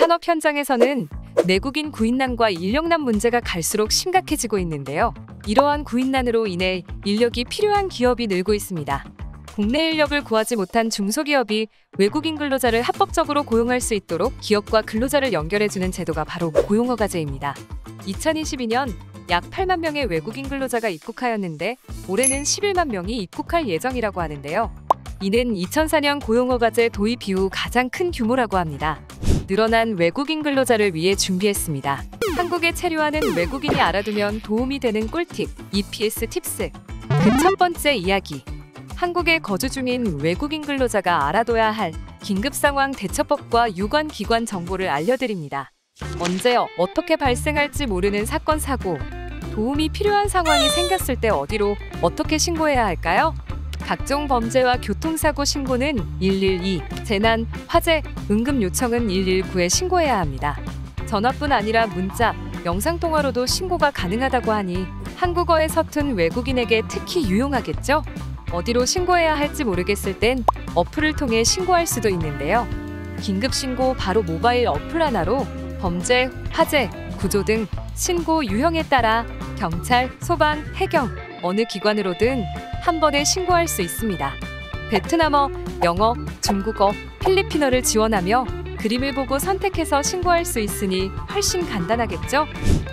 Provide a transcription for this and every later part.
산업 현장에서는 내국인 구인난과 인력난 문제가 갈수록 심각해지고 있는데요. 이러한 구인난으로 인해 인력이 필요한 기업이 늘고 있습니다. 국내 인력을 구하지 못한 중소기업이 외국인 근로자를 합법적으로 고용할 수 있도록 기업과 근로자를 연결해주는 제도가 바로 고용허가제입니다. 2022년 약 8만 명의 외국인 근로자가 입국하였는데 올해는 11만 명이 입국할 예정이라고 하는데요. 이는 2004년 고용허가제 도입 이후 가장 큰 규모라고 합니다. 늘어난 외국인 근로자를 위해 준비했습니다. 한국에 체류하는 외국인이 알아두면 도움이 되는 꿀팁, EPS 팁스. 그 첫 번째 이야기. 한국에 거주 중인 외국인 근로자가 알아둬야 할 긴급상황 대처법과 유관기관 정보를 알려드립니다. 언제 어떻게 발생할지 모르는 사건, 사고, 도움이 필요한 상황이 생겼을 때 어디로 어떻게 신고해야 할까요? 각종 범죄와 교통사고 신고는 112, 재난, 화재, 응급 요청은 119에 신고해야 합니다. 전화뿐 아니라 문자, 영상통화로도 신고가 가능하다고 하니 한국어에 서툰 외국인에게 특히 유용하겠죠? 어디로 신고해야 할지 모르겠을 땐 어플을 통해 신고할 수도 있는데요. 긴급신고 바로 모바일 어플 하나로 범죄, 화재, 구조 등 신고 유형에 따라 경찰, 소방, 해경, 어느 기관으로든 한 번에 신고할 수 있습니다. 베트남어, 영어, 중국어, 필리핀어를 지원하며 그림을 보고 선택해서 신고할 수 있으니 훨씬 간단하겠죠?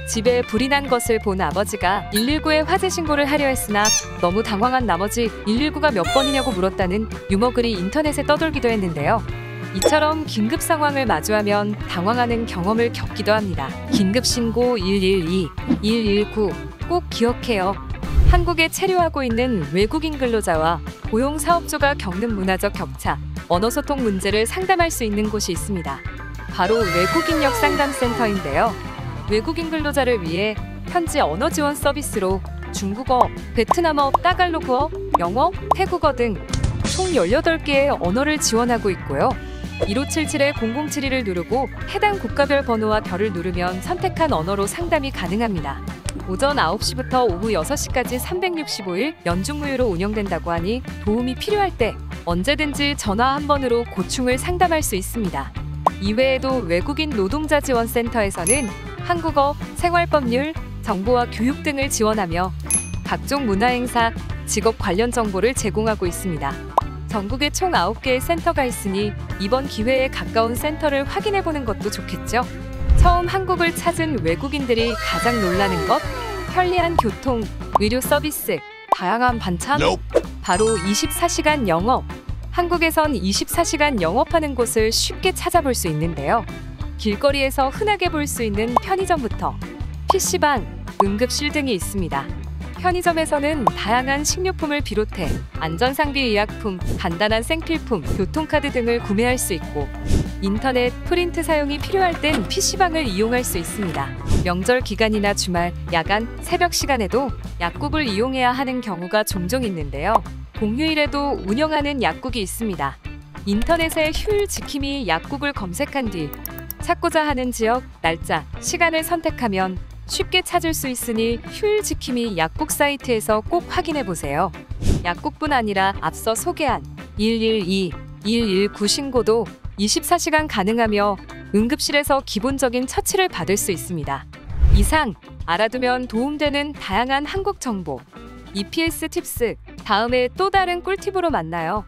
집에 불이 난 것을 본 아버지가 119에 화재 신고를 하려 했으나 너무 당황한 나머지 119가 몇 번이냐고 물었다는 유머글이 인터넷에 떠돌기도 했는데요. 이처럼 긴급 상황을 마주하면 당황하는 경험을 겪기도 합니다. 긴급신고 112, 119 꼭 기억해요. 한국에 체류하고 있는 외국인 근로자와 고용사업주가 겪는 문화적 격차, 언어소통 문제를 상담할 수 있는 곳이 있습니다. 바로 외국인력 상담센터인데요. 외국인 근로자를 위해 현지 언어 지원 서비스로 중국어, 베트남어, 따갈로그어, 영어, 태국어 등 총 18개의 언어를 지원하고 있고요. 1577-0072를 누르고 해당 국가별 번호와 별을 누르면 선택한 언어로 상담이 가능합니다. 오전 9시부터 오후 6시까지 365일 연중무휴로 운영된다고 하니 도움이 필요할 때 언제든지 전화 한 번으로 고충을 상담할 수 있습니다. 이외에도 외국인 노동자 지원센터에서는 한국어, 생활법률, 정보와 교육 등을 지원하며 각종 문화행사, 직업 관련 정보를 제공하고 있습니다. 전국에 총 9개의 센터가 있으니 이번 기회에 가까운 센터를 확인해보는 것도 좋겠죠? 처음 한국을 찾은 외국인들이 가장 놀라는 것? 편리한 교통, 의료 서비스, 다양한 반찬? 바로 24시간 영업! 한국에선 24시간 영업하는 곳을 쉽게 찾아볼 수 있는데요. 길거리에서 흔하게 볼 수 있는 편의점부터 PC방, 응급실 등이 있습니다. 편의점에서는 다양한 식료품을 비롯해 안전상비 의약품, 간단한 생필품, 교통카드 등을 구매할 수 있고 인터넷, 프린트 사용이 필요할 땐 PC방을 이용할 수 있습니다. 명절 기간이나 주말, 야간, 새벽 시간에도 약국을 이용해야 하는 경우가 종종 있는데요. 공휴일에도 운영하는 약국이 있습니다. 인터넷에 휴일 지킴이 약국을 검색한 뒤 찾고자 하는 지역, 날짜, 시간을 선택하면 쉽게 찾을 수 있으니 휴일 지킴이 약국 사이트에서 꼭 확인해 보세요. 약국뿐 아니라 앞서 소개한 112, 119 신고도 24시간 가능하며 응급실에서 기본적인 처치를 받을 수 있습니다. 이상 알아두면 도움되는 다양한 한국 정보, EPS 팁스, 다음에 또 다른 꿀팁으로 만나요.